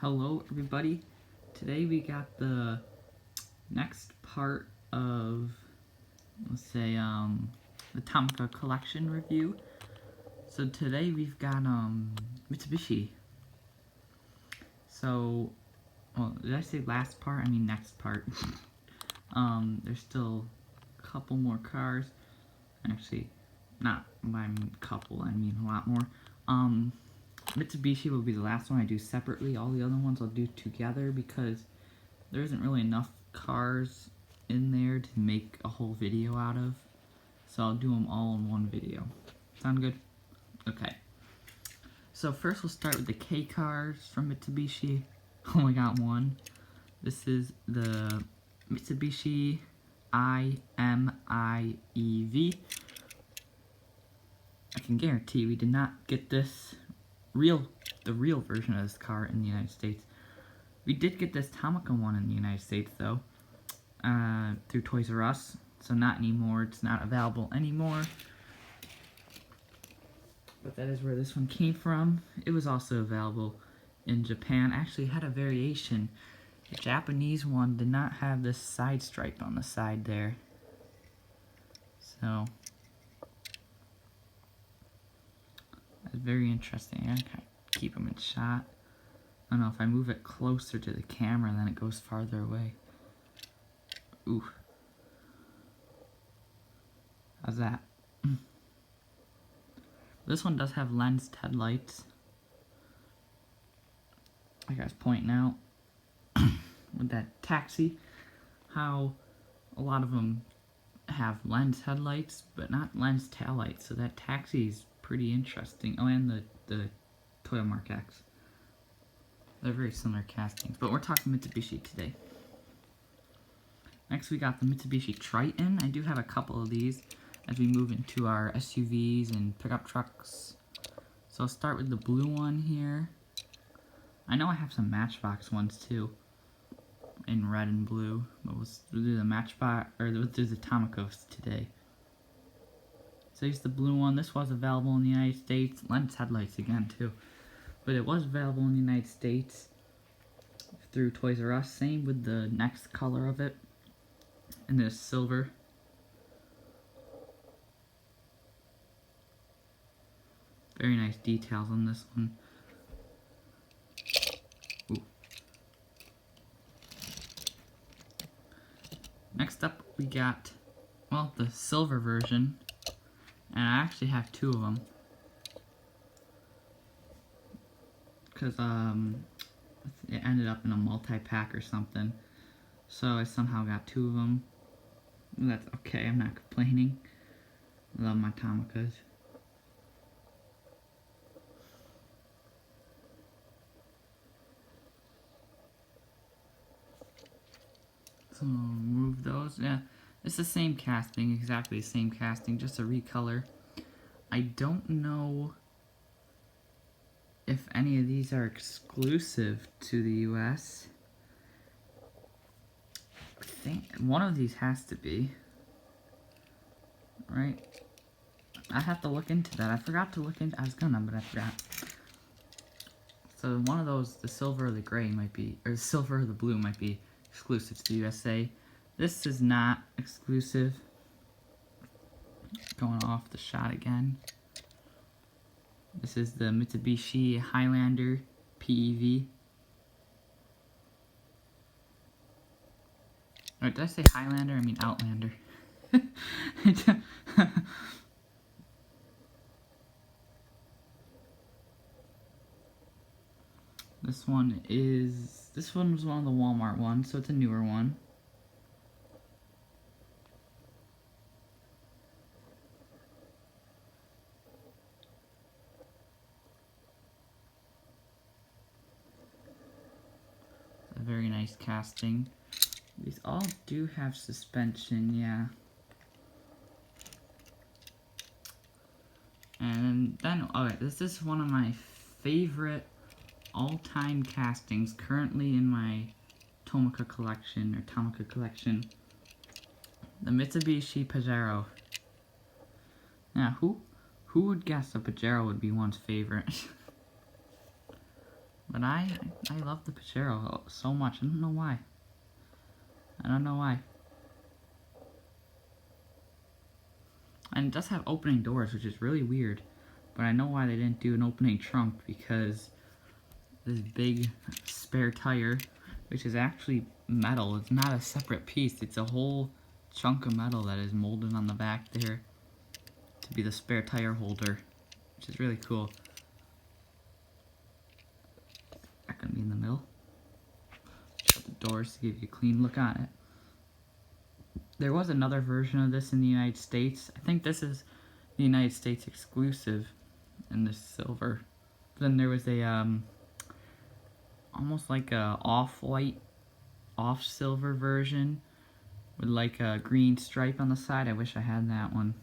Hello everybody. Today we got the next part of, let's say, the Tomica collection review. So today we've got Mitsubishi. So, well, did I say last part? I mean next part. There's still a couple more cars. Actually, not by a couple, I mean a lot more. Mitsubishi will be the last one I do separately. All the other ones I'll do together because there isn't really enough cars in there to make a whole video out of. So I'll do them all in one video. Sound good? Okay. So first we'll start with the K cars from Mitsubishi. Only got one. This is the Mitsubishi IMIEV. I can guarantee we did not get this the real version of this car in the United States. We did get this Tomica one in the United States though, through Toys R Us, so not anymore, it's not available anymore. But that is where this one came from. It was also available in Japan. Actually had a variation. The Japanese one did not have this side stripe on the side there. So that's very interesting. I gotta keep them in shot. I don't know, if I move it closer to the camera, then it goes farther away. Ooh. How's that? This one does have lensed headlights. Like I was pointing out with that taxi, how a lot of them have lens headlights, but not lens taillights. So that taxi is pretty interesting. Oh, and the Toyota Mark X. They're very similar castings, but we're talking Mitsubishi today. Next we got the Mitsubishi Triton. I do have a couple of these as we move into our SUVs and pickup trucks. So I'll start with the blue one here. I know I have some Matchbox ones too, in red and blue, but we'll do the Matchbox, or we'll do the Tomicas today. So here's the blue one. This was available in the United States. Lens headlights again too. But it was available in the United States through Toys R Us. Same with the next color of it. And this silver. Very nice details on this one. Ooh. Next up we got, well, the silver version. And I actually have two of them. Because it ended up in a multi-pack or something. So I somehow got two of them. That's okay, I'm not complaining. I love my Tomicas. So move those. Yeah, it's the same casting, exactly the same casting, just a recolor. I don't know if any of these are exclusive to the US. I think one of these has to be, right? I have to look into that. I forgot to look into, I was gonna, but I forgot. So one of those, the silver or the gray might be, or the silver or the blue might be exclusive to the USA. This is not exclusive. Going off the shot again. This is the Mitsubishi Highlander PEV. Or did I say Highlander? I mean Outlander. This one was one of the Walmart ones, so it's a newer one. A very nice casting. These all do have suspension, yeah. And then, okay, this is one of my favorite all-time castings currently in my Tomica collection, the Mitsubishi Pajero. Now, who would guess a Pajero would be one's favorite? But I love the Pajero so much. I don't know why. I don't know why. And it does have opening doors, which is really weird. But I know why they didn't do an opening trunk, because this big spare tire, which is actually metal, it's not a separate piece, it's a whole chunk of metal that is molded on the back there to be the spare tire holder, which is really cool. Not gonna be in the middle. Shut the doors to give you a clean look on it. There was another version of this in the United States. I think this is the United States exclusive in this silver. Then there was a almost like a off-white, off-silver version with like a green stripe on the side. I wish I had that one.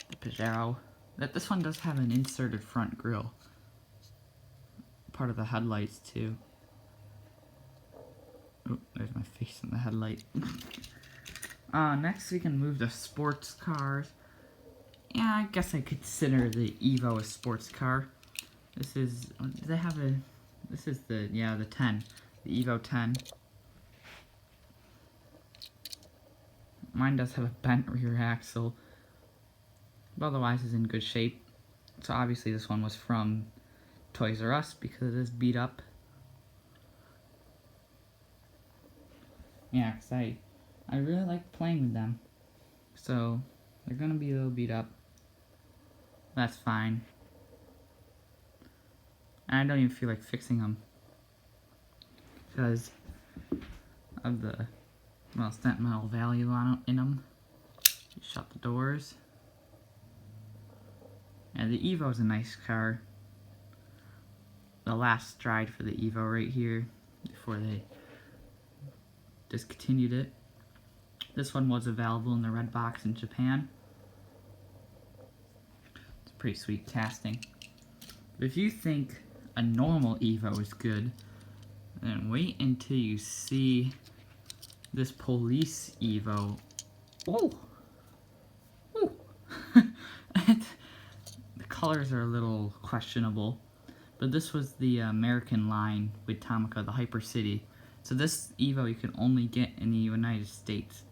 The Pajero. This one does have an inserted front grille. Part of the headlights too. Oh, there's my face in the headlight. Next we can move to sports cars. Yeah, I guess I consider the Evo a sports car. This is, they have a, this is the, yeah, the 10. The Evo 10. Mine does have a bent rear axle, but otherwise is in good shape. So obviously this one was from Toys R Us because it is beat up. Yeah, because I really like playing with them. So they're gonna be a little beat up. That's fine. And I don't even feel like fixing them because of the, well, sentimental value in them. Shut the doors. And the Evo is a nice car. The last stride for the Evo right here before they discontinued it. This one was available in the red box in Japan. It's a pretty sweet casting. But if you think a normal Evo is good, then wait until you see this police Evo. Oh! Oh! The colors are a little questionable, but this was the American line with Tomica, the Hyper City. So this Evo you can only get in the United States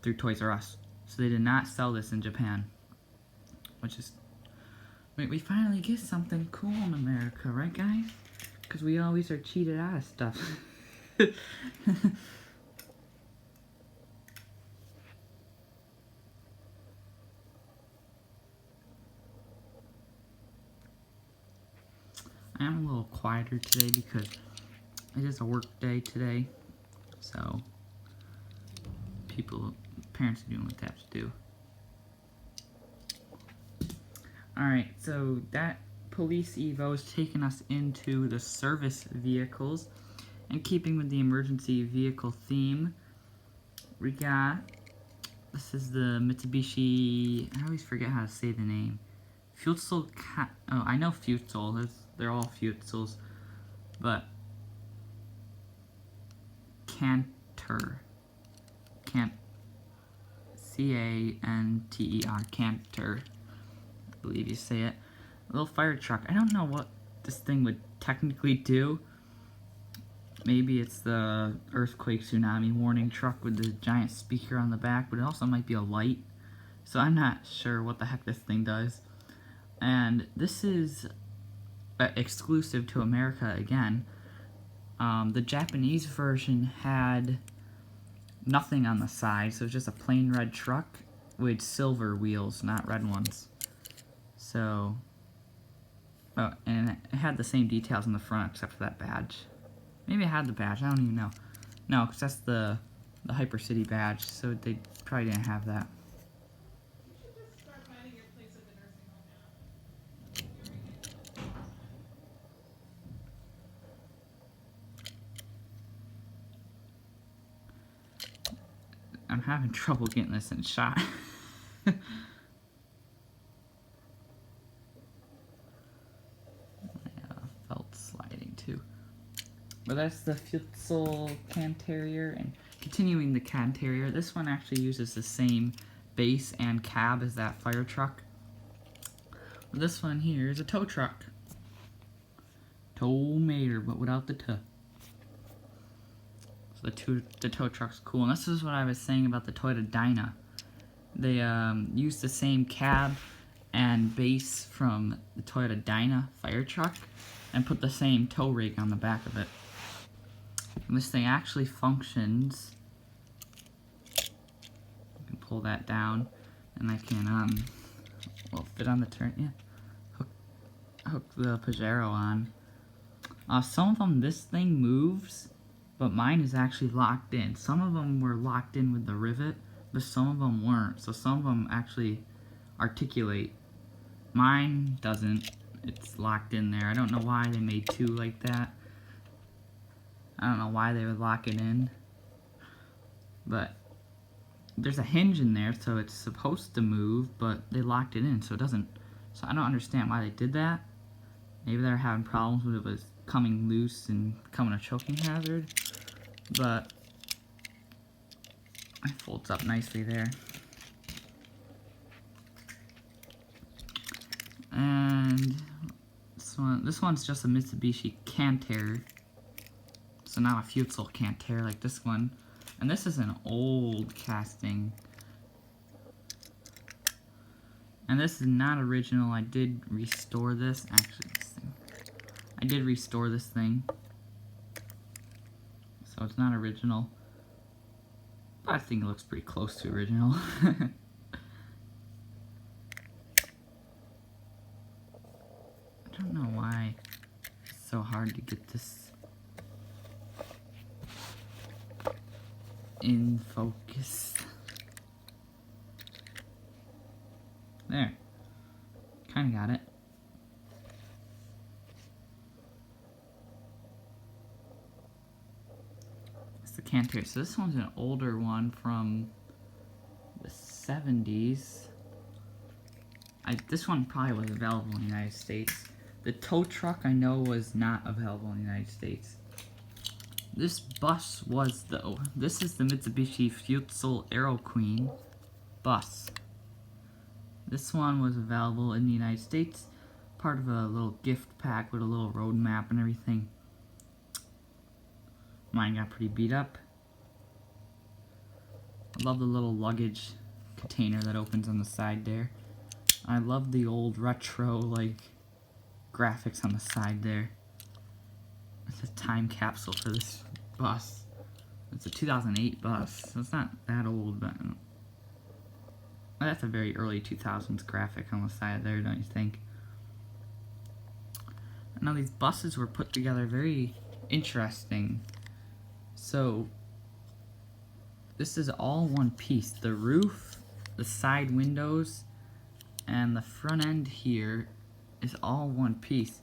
through Toys R Us. So they did not sell this in Japan, which is, wait, we finally get something cool in America, right guys? Because we always are cheated out of stuff. I am a little quieter today because it is a work day today, so parents are doing what they have to do. Alright, so that police Evo is taking us into the service vehicles, and keeping with the emergency vehicle theme, we got, this is the Mitsubishi, I always forget how to say the name, Futsal, oh, I know Futsal, they're all Futsals, but Canter, C-A-N-T-E-R, Canter, I believe you say it. A little fire truck. I don't know what this thing would technically do. Maybe it's the earthquake tsunami warning truck with the giant speaker on the back, but it also might be a light. So I'm not sure what the heck this thing does. And this is exclusive to America again. The Japanese version had nothing on the side, so it's just a plain red truck with silver wheels, not red ones. So, oh, and it had the same details in the front except for that badge. Maybe it had the badge, I don't even know. No, because that's the Hyper City badge, so they probably didn't have that. You should just start finding your place at the nursing home now. I'm having trouble getting this in shot. Felt sliding too. But that's the Futsal Canterier, and continuing the Canterier, this one actually uses the same base and cab as that fire truck, This one here is a tow truck. Tomater, but without the T. So the tow truck's cool. And this is what I was saying about the Toyota Dyna. They used the same cab and base from the Toyota Dyna fire truck and put the same tow rig on the back of it. And this thing actually functions. I can pull that down and I can well, fit on the turn, yeah. Hook the Pajero on. Some of them, this thing moves, but mine is actually locked in. Some of them were locked in with the rivet, but some of them weren't. So some of them actually articulate. Mine doesn't. It's locked in there. I don't know why they made two like that. I don't know why they would lock it in. But there's a hinge in there, so it's supposed to move, but they locked it in, so it doesn't. So I don't understand why they did that. Maybe they're having problems with it was coming loose and becoming a choking hazard. But it folds up nicely there. And this one's just a Mitsubishi Canter. So not a Futsal Canter like this one. And this is an old casting. And this is not original. I did restore this. Actually, this thing. I did restore this thing. So it's not original. But I think it looks pretty close to original. I don't know why it's so hard to get this in focus. There. Kinda got it. It's the Canter. So this one's an older one from the 70s. This one probably was available in the United States. The tow truck I know was not available in the United States. This bus was though. This is the Mitsubishi Futsal Aero Queen bus. This one was available in the United States, part of a little gift pack with a little road map and everything. Mine got pretty beat up. I love the little luggage container that opens on the side there. I love the old retro like graphics on the side there. It's a time capsule for this bus. It's a 2008 bus, so it's not that old, but that's a very early 2000s graphic on the side there, don't you think? Now these buses were put together very interesting. So this is all one piece. The roof, the side windows, and the front end here is all one piece.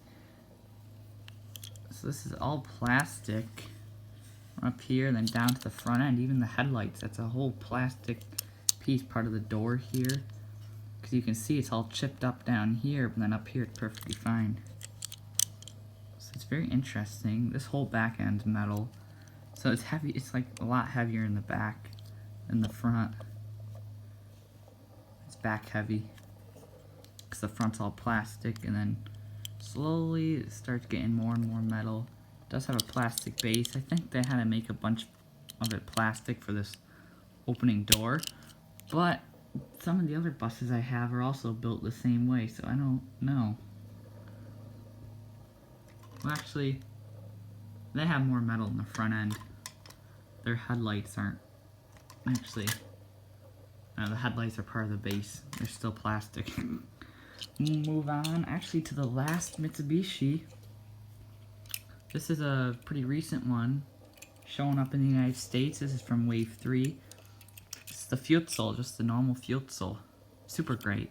So this is all plastic up here and then down to the front end. Even the headlights, that's a whole plastic piece, part of the door here. Because you can see it's all chipped up down here, but then up here it's perfectly fine. So it's very interesting. This whole back end's metal. So it's heavy, it's like a lot heavier in the back than the front. It's back heavy. Because the front's all plastic, and then slowly it starts getting more and more metal. It does have a plastic base. I think they had to make a bunch of it plastic for this opening door. But some of the other buses I have are also built the same way, so I don't know. Well, actually, they have more metal in the front end. Their headlights aren't actually. No, the headlights are part of the base. They're still plastic. Move on actually to the last Mitsubishi. This is a pretty recent one showing up in the United States. This is from Wave 3. It's the Futsal, just the normal Futsal. Super great.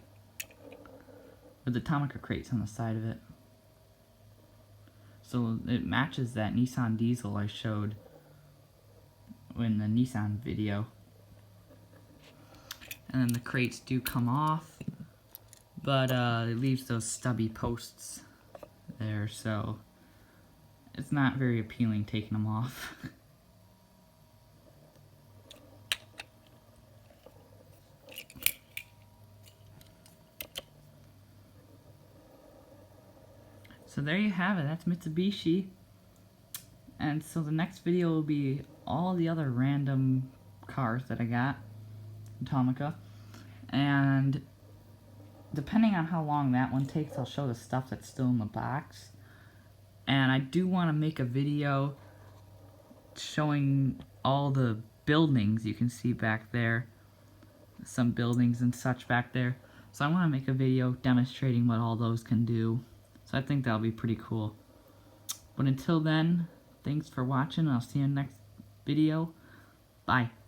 With the Tomica crates on the side of it. So it matches that Nissan diesel I showed in the Nissan video. And then the crates do come off, but it leaves those stubby posts there, so it's not very appealing taking them off. So there you have it. That's Mitsubishi. And so the next video will be all the other random cars that I got in Tomica. And depending on how long that one takes, I'll show the stuff that's still in the box. And I do want to make a video showing all the buildings you can see back there. Some buildings and such back there. So I want to make a video demonstrating what all those can do. So I think that'll be pretty cool. But until then, thanks for watching. I'll see you in the next video. Bye.